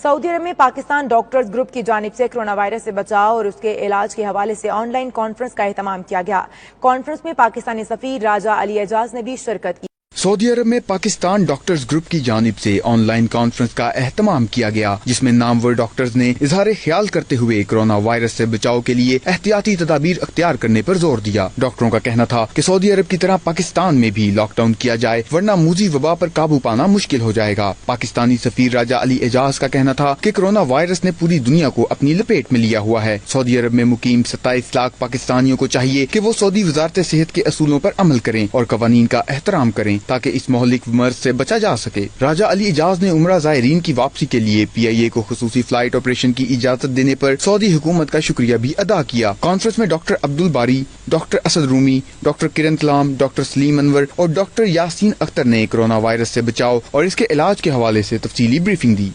سعودی عرب میں Pakistan doctors group کی جانب سے کرونا وائرس سے بچاؤ اور اس کے علاج کے حوالے سے آن لائن کانفرنس کا اہتمام کیا گیا۔ کانفرنس میں پاکستانی سفیر راجہ علی اعجاز نے بھی شرکت کی۔ سعودی عرب میں پاکستان ڈاکٹرز گروپ کی جانب سے آن لائن کانفرنس کا اہتمام کیا گیا، جس میں نامور ڈاکٹرز نے اظہار خیال کرتے ہوئے کرونا وائرس سے بچاؤ کے لیے احتیاطی تدابیر اختیار کرنے پر زور دیا۔ ڈاکٹروں کا کہنا تھا کہ سعودی عرب کی طرح پاکستان میں بھی لاک ڈاؤن کیا جائے ورنہ موذی وبا پر قابو پانا مشکل ہو جائے گا۔ پاکستانی سفیر راجہ علی اعجاز کا کہنا تھا کہ کرونا وائرس نے پوری دنیا کو اپنی لپیٹ میں لیا ہوا ہے۔ سعودی عرب میں مقیم 27 لاکھ پاکستانیوں کو چاہیے کہ وہ سعودی وزارت صحت کے اصولوں پر عمل کریں اور قوانین کا احترام کریں تاکہ اس مہلک مرض سے بچا جا سکے۔ راجہ علی اعجاز نے عمرہ زائرین کی واپسی کے لیے PIA کو خصوصی فلائٹ آپریشن کی اجازت دینے پر سعودی حکومت کا شکریہ بھی ادا کیا۔ کانفرنس میں ڈاکٹر عبدالباری، ڈاکٹر اسد رومی، ڈاکٹر کرن کلام، ڈاکٹر سلیم انور اور ڈاکٹر یاسین اختر نے کرونا وائرس سے بچاؤ اور اس کے علاج کے حوالے سے تفصیلی بریفنگ دی۔